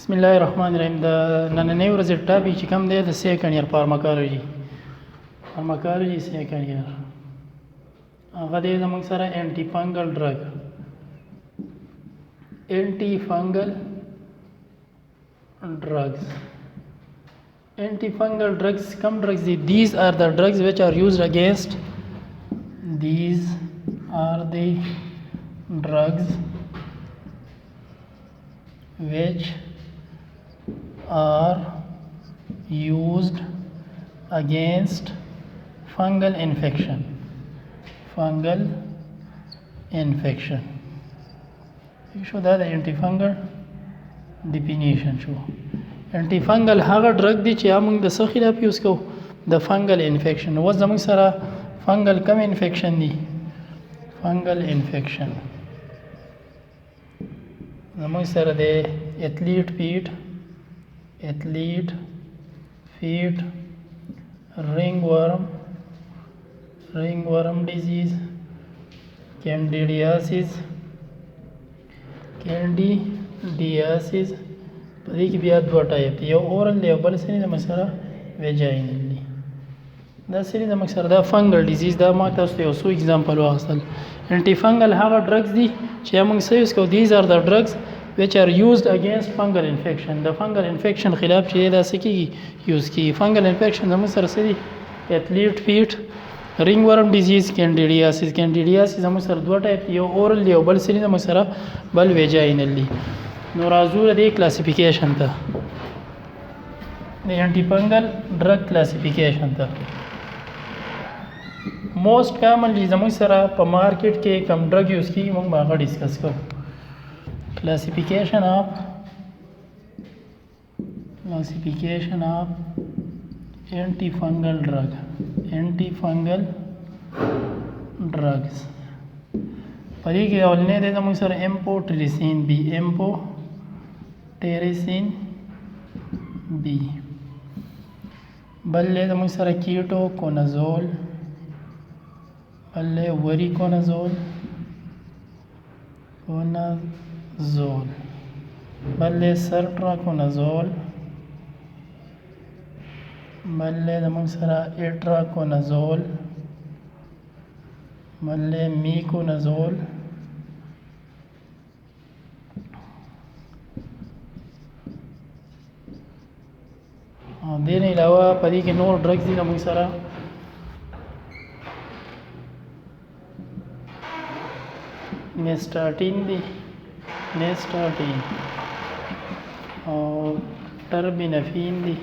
بسم الله الرحمن الرحیم. د نننۍ ورځې ټاپک چې کوم دی د سیکنډ ایئر فارماکالوجي سیکنډ ایئر هغه دی زموږ سره انټي فنګل ډرګ انټي فنګل ډرګز کوم ډرګز دي؟ these are the drugs which are used against which are used against fungal infection. شو دا د انټي definition شو. انټي فنګل هغه ډرګ دی چې موږ د څه خلاف یوز کوو؟ د فنګل انفیکشن. اوس زموږ سره فنګل کم انفیکشن دی؟ فنګل انفیکشن زموږ سره د ایتھلیټ فیټ رنګ ورم ډیزیز کینډیډیاسیس په دې کې بیا دوه ټایپ دي، یو اورل دی او بل سری د مسره ویجاینل دی. دا سری د مسره دا فنګل ډیزیز. دا ما تاسو ته یو څو اگزامپل واخیستل. انټي فنګل هغه ډرګز دي چې موږ یوز کوو. these are the drugs which are used against fungal infection. د فنګل انفیکشن خلاف چې دا څه کیږي؟ یوز کیږي. فنګل انفیکشن زموږ سره څه دي؟ ایتھلیټ فیټ رنګ ورم ډیزیز کینډیډیاسیس زموږ سره دوه ټایپ دي، یو اورل دی او بل سری زموږ سره بل ویجاینل دی. نو راځو د کلاسیفیکیشن ته، د انټي فنګل ډرګ کلاسیفیکیشن ته. موسٹ کامنلی زموږ سره په مارکیټ کې کم ډرګ یوز کیږي موږ هغه ډسکس کوو. classification of antifungal drugs. پدې کې اولنې د زموږ سره امپوټریسین بی بل له زموږ سره کیټوکونازول، بل له وریکونازول بل له سرټراکونازول، بل له زموږ سره ایټراکونازول، بل له میکونازول، او دې نه علاوه په دې کې نور ډرګز دي زموږ سره. نیسټاټین دی او ټربینافین دی.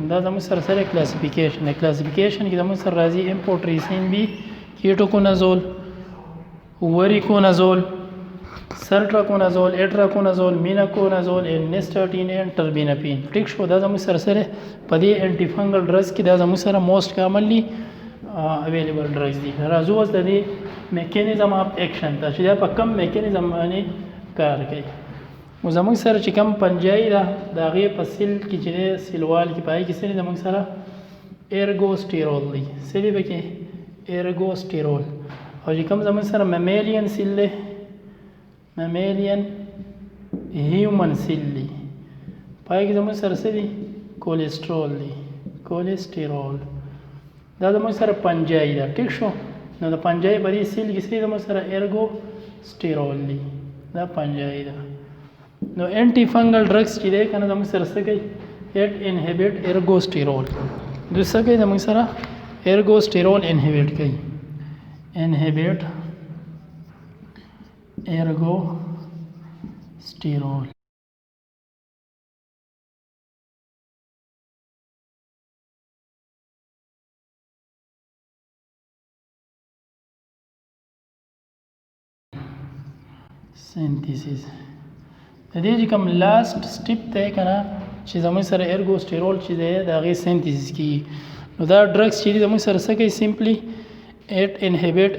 دا زموږ سره کلاسیفیکیشن کې زموږ سره راځي امپوټریسین بی، کیټوکونازول، وریکونازول، سرټراکونازول، ایټراکونازول، میناکونازول، نیسټاټین اینڈ ټربینافین. ټیک شو. دا زموږ سره په دې انټي فنګل ډرګز کې دا زموږ سره موسٹ کامنلی اویلیبل ډرګز دي. راځو اوس د دې میکانیزم اف ایکشن ته چې دا په کم میکانیزم باندې کار کوي. نو زموږ سره چې کم پنجایي ده د هغې په سیل کې چې دی سیلوال کې پای کې سری زموږ سره ایرګوسټیرول دی. سری به کې ایرګوسټیرول. او چې کوم زموږ سره میمیلین سیل دی، میمیلین هیومن سیل دی، پای کې زموږ سره څه دی؟ کولیسټرول. دا زموږ سره پنجایي ده. ټیک شو. نو د پنجایي په دې سیل کې سری زموږ سره ایرګوسټیرول دی. دا پنجایي ده. نو انټي فنګل ډرګز چې دی که نه زموږ سره څه کوي؟ اټ انهبټ ایرګوسټیرول. دوی څه کوي زموږ سره؟ ایرګوسټیرول انهبټ کوي. انهبټ ایرګوسټیرول. سینتیسیس د دې چې کوم لاست سټیپ دی که نه چې زموږ سره ایرګوسټیرول چې دی د هغې سینتیسیس کېږي. نو دا ډرګز چې دي زموږ سره څه کوي؟ سمپلی اټ انهبټ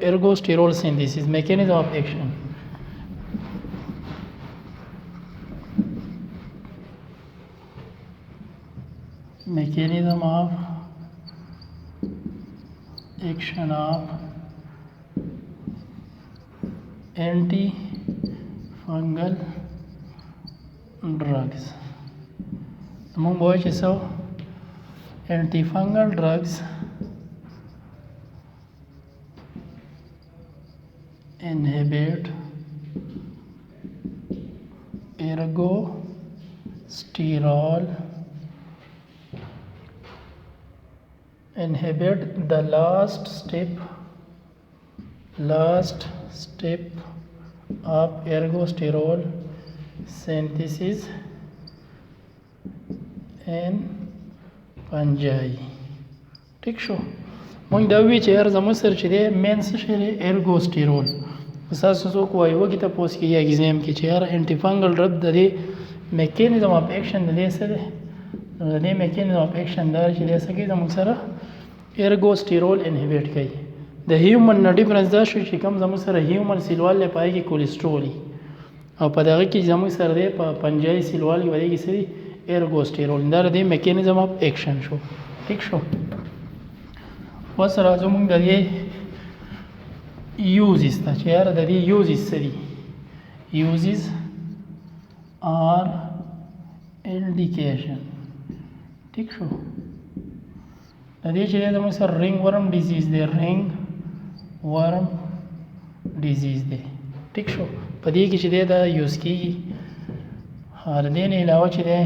ایرګوسټیرول سینتیسیس. میکانیزم اف ایکشن of antifungal drugs موږ به وایو چې څه anti fungal drugs inhibit ergosterol inhibit the last step of ergosterol synthesis in fungi ٹھیک شو مونږ دا وی چې هر زموږ سره چې دی مین څه شی دی ergosterol تاسو څوک وایي وګي تاسو کې یا ایگزام کې چې هر انټي فنګل ډرګ د دې میکانیزم اف ایکشن د دې سره د دې میکانیزم اف ایکشن دا چې دی څه کې زموږ سره ergosterol انهبیټ کوي د هیومن نه ډیفرنس دا شو چې کوم زموږ سره هیومن سیلوال له پای کې کولیسټرول او په دغه کې زموږ سره دی په پنجای سیلوال کې ودی کې سری ergosterol دا د میکانیزم اف ایکشن شو ٹھیک شو اوس راځو موږ د دې uses ته چې یاره د دې uses څه دي uses are indication ٹھیک شو د دې چې زموږ سره رینګ ورم ډیزیز دی رینګ ورم ډیزیز دی ٹھیک شو په دې کې چې دا یوز کیږي هر دې نه علاوه چې دی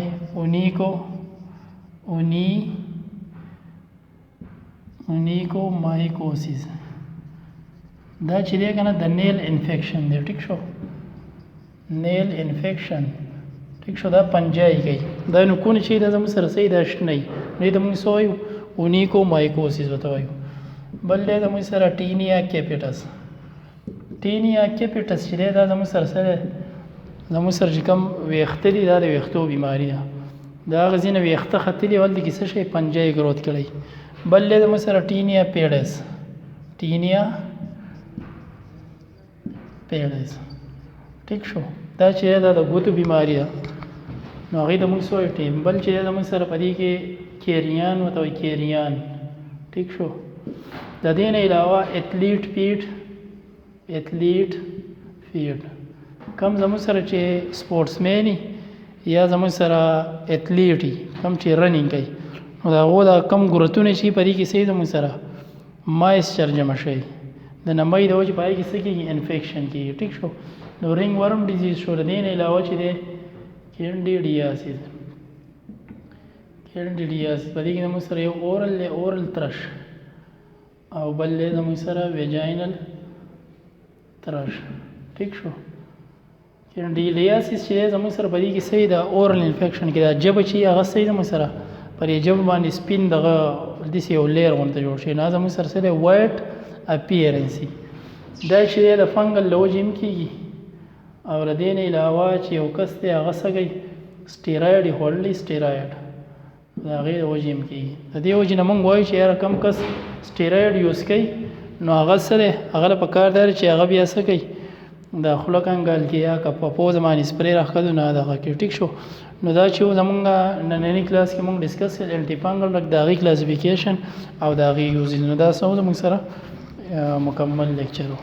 اونیکومایکوسیس دا چې دی کنه د نیل انفیکشن دی ٹھیک شو نیل انفیکشن ٹھیک شو دا پنجای کوي دا نو کونه چې دا زموږ سره صحیح دا شنه نه د موږ سوې اونیکومایکوسیس وته وایو بل دی زموږ سره ټینیا کیپیټس چې دی دا زموږ سره چې کوم ویښته دي دا د ویښتو بیماري ده دا هغه ځینې ویښته ختلي ول د کیسه شي پنجای ګروت کړی بل دی زموږ سره ټینیا پیډس ٹھیک شو دا چې دا د ګوتو بیماری ده نو هغې د موږ سوی ټیم بل چې د موږ سره په دې کې کیریان ورته وایي کیریان ٹھیک شو د دې نه علاوه اتلیټ فیډ کم زموږ سره چې سپورټس مین یا زموږ سره اتلیټ کم چې رننګ کوي نو د هغو دا کم ګروتونه چې په دې کې صحیح زموږ سره مایسچر جمع شوی د نمۍ د وجې په هغې کې څه کېږي انفیکشن کېږي ټیک شو نو رینګ ورم ډیزیز شو د دې نه علاوه چې دی کینډیډیاسیس په دې کې زموږ سره یو اورل ترش او بل دی زموږ سره ویجاینل ترش ټیک شو کینډیډیاسیس چې دی زموږ سره په دې کې صحیح د اورل انفیکشن کې دا ژبه چې هغه صحیح زموږ سره پر یې ژبه باندې سپین دغه داسې یو لیر غوندې جوړ شي نو زموږ سره څه دی وایټ اپیرنسي دا چې د فنګل له وجې هم کېږي او له دې نه علاوه چې یو کس دی هغه څه کوي سټیراید یې خوړلی سټیراید د هغې د وجې هم کېږي د دې وجې نه موږ وایو چې یاره کم کس سټیراید یوز کوي نو هغه څه دی هغه له پکار دی چې هغه بیا څه کوي د خوله کنګال کې یا که په پوزه باندې سپری راښکدو نه دغه کې ټیک شو نو دا چې زمونږ نننی کلاس کې موږ ډسکس کړل انټي فنګل ډرګ د هغې کلاسیفیکیشن او د هغې یوزز نو دا څه زموږ سره مکمل لیکچر و